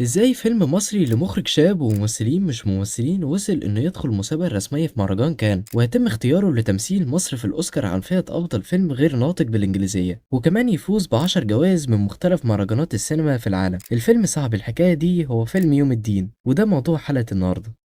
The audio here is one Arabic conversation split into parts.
إزاي فيلم مصري لمخرج شاب وممثلين مش ممثلين وصل إنه يدخل المسابقة الرسمية في مهرجان كان ويتم اختياره لتمثيل مصر في الأوسكار عن فئة أفضل فيلم غير ناطق بالإنجليزية وكمان يفوز ب10 جوائز من مختلف مهرجانات السينما في العالم. الفيلم صاحب الحكاية دي هو فيلم يوم الدين، وده موضوع حلقة النهاردة.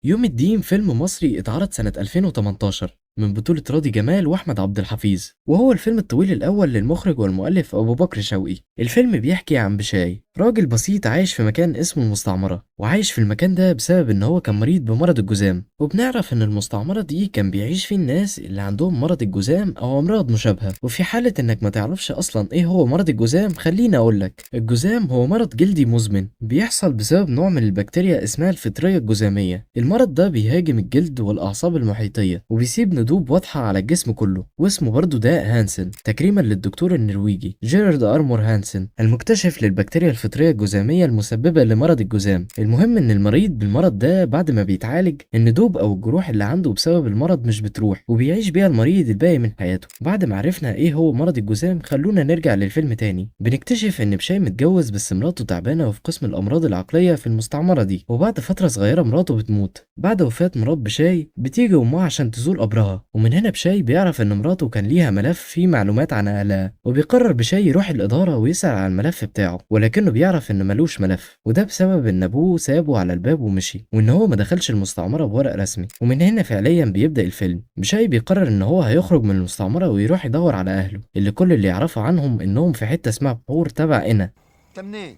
يوم الدين فيلم مصري اتعرض سنة 2018 من بطولة راضي جمال وأحمد عبد الحفيظ، وهو الفيلم الطويل الأول للمخرج والمؤلف أبو بكر شوقي. الفيلم بيحكي عن بشاي، راجل بسيط عايش في مكان اسمه المستعمرة، وعايش في المكان ده بسبب إن هو كان مريض بمرض الجذام. وبنعرف إن المستعمرة دي كان بيعيش فيه الناس اللي عندهم مرض الجذام أو أمراض مشابهة. وفي حالة إنك ما تعرفش أصلا إيه هو مرض الجذام، خليني أقولك الجذام هو مرض جلدي مزمن بيحصل بسبب نوع من البكتيريا اسمها الفطرية الجذامية. المرض ده بيهاجم الجلد والأعصاب المحيطية وبيسيب ندوب واضحة على الجسم كله، واسمه برضه داء هانسن تكريما للدكتور النرويجي جيرارد أرمور هانسن المكتشف للبكتيريا الفطرية الجذامية المسببة لمرض الجذام. المهم إن المريض بالمرض ده بعد ما بيتعالج الندوب أو الجروح اللي عنده بسبب المرض مش بتروح، وبيعيش بيها المريض الباقي من حياته. بعد ما عرفنا إيه هو مرض الجذام، خلونا نرجع للفيلم تاني. بنكتشف إن بشاي متجوز بس مراته تعبانة وفي قسم الأمراض العقلية في المستعمرة دي، وبعد فترة صغيرة مراته بتموت. بعد وفاة مرات بشاي بتيجي أمها عشان تزور قبرها، ومن هنا بشاي بيعرف إن مراته كان ليها ملف فيه معلومات عن أهلها، وبيقرر بشاي يروح الإدارة ويسأل عن الملف بتاعه، ولكنه بيعرف إن ملوش ملف، وده بسبب إن أبوه سابه على الباب ومشي، وإن هو ما دخلش المستعمرة بورق رسمي. ومن هنا فعليا بيبدأ الفيلم. بشاي بيقرر إن هو هيخرج من المستعمرة ويروح يدور على أهله اللي كل اللي يعرفه عنهم إنهم في حتة اسمها بحور تبع إنا. انت منين؟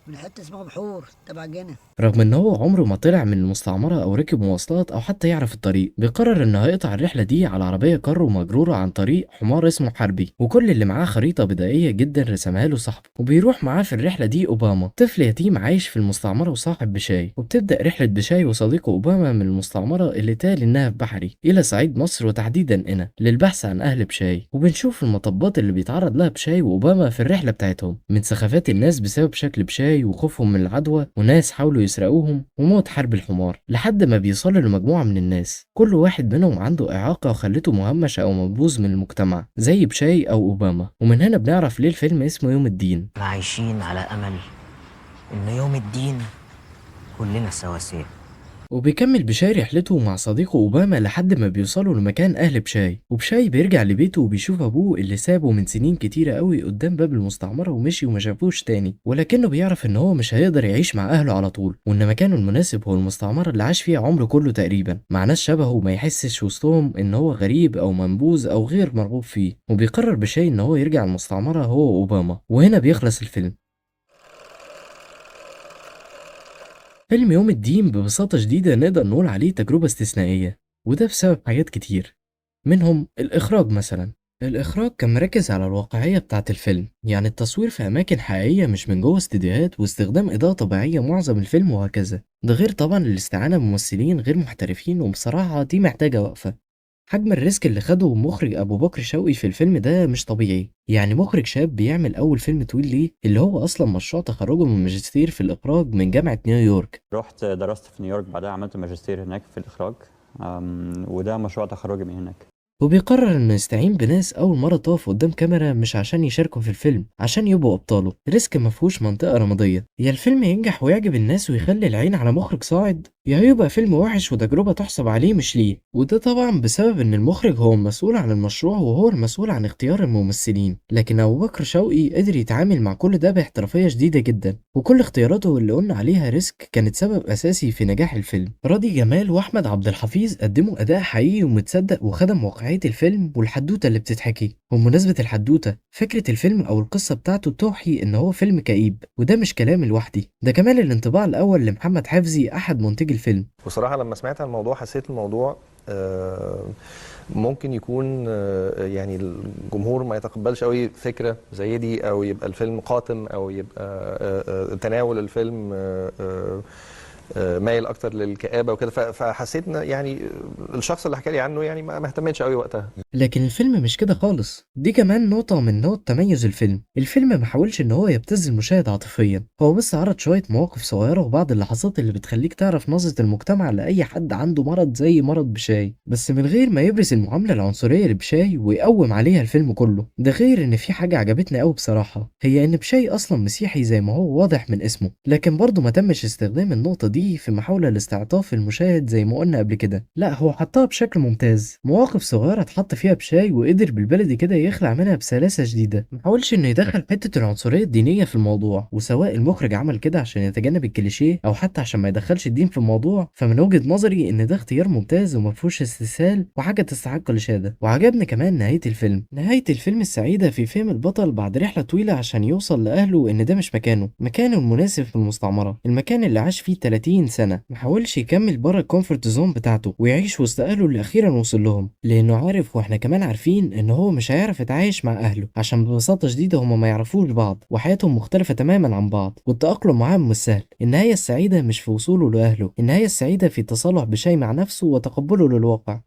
من حته اسمها بحور تبع جنة. رغم ان هو عمره ما طلع من المستعمرة او ركب مواصلات او حتى يعرف الطريق، بيقرر انه هيقطع الرحلة دي على عربية كارو مجرورة عن طريق حمار اسمه حربي، وكل اللي معاه خريطة بدائية جدا رسمها له صاحبه. وبيروح معاه في الرحلة دي اوباما، طفل يتيم عايش في المستعمرة وصاحب بشاي. وبتبدأ رحلة بشاي وصديقه اوباما من المستعمرة اللي تالي انها في بحري الى صعيد مصر وتحديدا هنا للبحث عن اهل بشاي. وبنشوف المطبات اللي بيتعرض لها بشاي واوباما في الرحلة بتاعتهم، من سخافات الناس بسبب شكل بشاي وخوفهم من العدوى، وناس حاولوا يسرقوهم، وموت حرب الحمار، لحد ما بيصلوا لمجموعة من الناس كل واحد منهم عنده إعاقة وخلته مهمش أو منبوذ من المجتمع زي بشاي أو أوباما. ومن هنا بنعرف ليه الفيلم اسمه يوم الدين. احنا عايشين على أمل إن يوم الدين كلنا سواسية. وبيكمل بشاي رحلته مع صديقه أوباما لحد ما بيوصلوا لمكان أهل بشاي، وبشاي بيرجع لبيته وبيشوف أبوه اللي سابه من سنين كتيرة قوي قدام باب المستعمرة ومشي وما شافوش تاني. ولكنه بيعرف إن هو مش هيقدر يعيش مع أهله على طول، وإن مكانه المناسب هو المستعمرة اللي عاش فيها عمره كله تقريبا مع ناس شبهه وما يحسش وسطهم إن هو غريب أو منبوذ أو غير مرغوب فيه. وبيقرر بشاي إن هو يرجع المستعمرة هو وأوباما، وهنا بيخلص الفيلم. فيلم يوم الدين ببساطة شديدة نقدر نقول عليه تجربة استثنائية، وده بسبب حاجات كتير، منهم الإخراج مثلا. الإخراج كان مركز على الواقعية بتاعة الفيلم، يعني التصوير في أماكن حقيقية مش من جوه استديوهات، واستخدام إضاءة طبيعية معظم الفيلم وهكذا. ده غير طبعا الاستعانة بممثلين غير محترفين، وبصراحة دي محتاجة وقفة. حجم الريسك اللي خده مخرج أبو بكر شوقي في الفيلم ده مش طبيعي، يعني مخرج شاب بيعمل أول فيلم طويل ليه اللي هو أصلا مشروع تخرجه من ماجستير في الإخراج من جامعة نيويورك. رحت درست في نيويورك، بعدها عملت ماجستير هناك في الإخراج. وده مشروع تخرجي من هناك. وبيقرر انه يستعين بناس اول مره تقف قدام كاميرا مش عشان يشاركوا في الفيلم، عشان يبقوا ابطاله. ريسك مفهوش منطقه رماديه، يا الفيلم ينجح ويعجب الناس ويخلي العين على مخرج صاعد، يا هيبقى فيلم وحش وتجربه تحسب عليه مش ليه. وده طبعا بسبب ان المخرج هو المسؤول عن المشروع وهو المسؤول عن اختيار الممثلين. لكن ابو بكر شوقي قدر يتعامل مع كل ده باحترافيه شديده جدا، وكل اختياراته اللي قلنا عليها ريسك كانت سبب اساسي في نجاح الفيلم. راضي جمال واحمد عبد الحفيظ قدموا اداء حقيقي ومتصدق وخدم واقعيه الفيلم والحدوته اللي بتتحكي. وبمناسبه الحدوته، فكره الفيلم او القصه بتاعته بتوحي ان هو فيلم كئيب، وده مش كلامي لوحدي، ده كمان الانطباع الاول لمحمد حفظي احد منتجي الفيلم. بصراحة لما سمعت عن الموضوع حسيت الموضوع ممكن يكون يعني الجمهور ما يتقبلش قوي فكرة زي دي، او يبقى الفيلم قاتم، او يبقى تناول الفيلم مايل اكتر للكآبة وكده، فحسيت ان يعني الشخص اللي حكى لي عنه يعني ما اهتمتش قوي وقتها. لكن الفيلم مش كده خالص، دي كمان نقطة من نقط تميز الفيلم ما حاولش ان هو يبتز المشاهد عاطفيا، هو بس عرض شوية مواقف صغيرة وبعض اللحظات اللي بتخليك تعرف نظرة المجتمع لأي حد عنده مرض زي مرض بشاي، بس من غير ما يبرز المعاملة العنصرية لبشاي ويقوم عليها الفيلم كله. ده غير ان في حاجة عجبتني قوي بصراحة، هي ان بشاي اصلا مسيحي زي ما هو واضح من اسمه، لكن برضه ما تمش استخدام النقطة دي في محاولة لاستعطاف المشاهد زي ما قلنا قبل كده، لا هو حطها بشكل ممتاز، مواقف صغيرة اتحط فيها بشاي وقدر بالبلدي كده يخلع منها بسلاسة شديدة، محاولش انه يدخل حتة العنصرية الدينية في الموضوع، وسواء المخرج عمل كده عشان يتجنب الكليشيه او حتى عشان ما يدخلش الدين في الموضوع، فمن وجهة نظري ان ده اختيار ممتاز ومفهوش استسهال وحاجة تستحق الإشادة. وعجبني كمان نهاية الفيلم السعيدة في فهم البطل بعد رحلة طويلة عشان يوصل لأهله ان ده مش مكانه المناسب في المستعمرة، المكان اللي عاش فيه 30 سنة، محاولش يكمل بره الكومفورت زون بتاعته ويعيش وسط أهله اللي أخيرا وصل لهم، لأنه عارف واحنا كمان عارفين ان هو مش هيعرف يتعايش مع أهله عشان ببساطة شديدة هما ما يعرفوش بعض وحياتهم مختلفة تماما عن بعض، والتأقلم معاهم مش سهل. النهاية السعيدة مش في وصوله لأهله، النهاية السعيدة في التصالح بشيء مع نفسه وتقبله للواقع.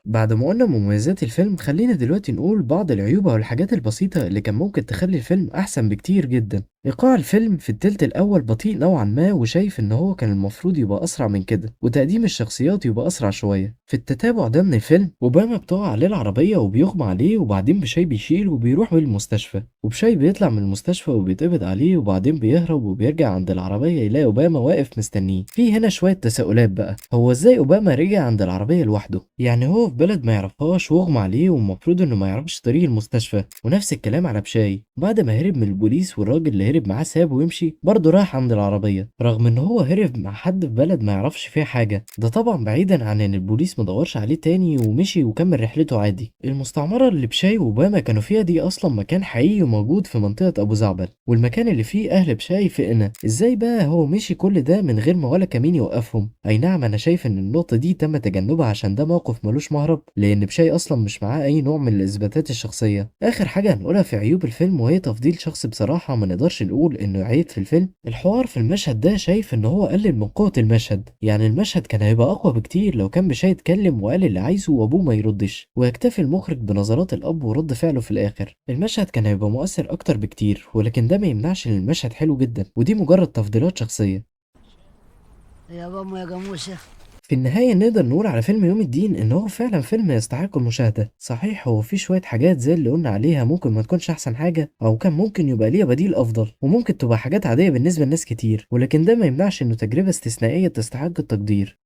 بعد ما قلنا مميزات الفيلم، خلينا دلوقتي نقول بعض العيوب أو الحاجات البسيطة اللي كان ممكن تخلي الفيلم أحسن بكتير جدا. إيقاع الفيلم في التلت الأول بطيء نوعا ما، وشايف إن هو كان المفروض يبقى أسرع من كده، وتقديم الشخصيات يبقى أسرع شوية. في التتابع ده من الفيلم، أوباما بتقع عليه العربية وبيغمى عليه، وبعدين بشاي بيشيل وبيروح بيه المستشفى، وبشاي بيطلع من المستشفى وبيتقبض عليه، وبعدين بيهرب وبيرجع عند العربية يلاقي أوباما واقف مستنيه. في هنا شوية تساؤلات بقى، هو إزاي أوباما رجع عند العربية لوحده؟ يعني هو في بلد ما يعرفهاش واغمى عليه والمفروض إنه ما يعرفش طريق المستشفى. ونفس الكلام على بشاي، بعد ما هرب من البوليس والراجل اللي هرب معاه سابه ويمشي، برضه راح عند العربية رغم إن هو هرب مع حد في بلد ما يعرفش فيها حاجة، ده طبعا بعيدا عن إن البوليس مدورش عليه تاني ومشي وكمل رحلته عادي. المستعمرة اللي بشاي وأوباما كانوا فيها دي أصلا مكان حقيقي وموجود في منطقة أبو زعبل، والمكان اللي فيه أهل بشاي في قنا. إزاي بقى هو مشي كل ده من غير ما ولا كمين يوقفهم؟ أي نعم أنا شايف إن النقطة دي تم تجنبها عشان ده موقف ملوش مهرب، لأن بشاي أصلا مش معاه أي نوع من الإثباتات الشخصية. آخر حاجة هنقولها في عيوب الفيلم وهي تفضيل شخصي، بصراحة ما نقدرش نقول إنه عيب في الفيلم. الحوار في المشهد ده شايف إن هو قلل من قوة المشهد، يعني المشهد كان هيبقى أقوى بكتير لو كان بشاي يتكلم وقال اللي عايزه وأبوه ما يردش، ويكتفي المخرج بنظرات الأب ورد فعله في الآخر. المشهد كان هيبقى مؤثر أكتر بكتير، ولكن ده ما يمنعش إن المشهد حلو جدا، ودي مجرد تفضيلات شخصية. يا بابا يا جاموسة. في النهاية نقدر نقول على فيلم يوم الدين إن هو فعلا فيلم يستحق المشاهدة. صحيح هو فيه شوية حاجات زي اللي قلنا عليها ممكن ما تكونش أحسن حاجة، أو كان ممكن يبقى ليها بديل أفضل، وممكن تبقى حاجات عادية بالنسبة لناس كتير، ولكن ده ما يمنعش إنه تجربة استثنائية تستحق التقدير.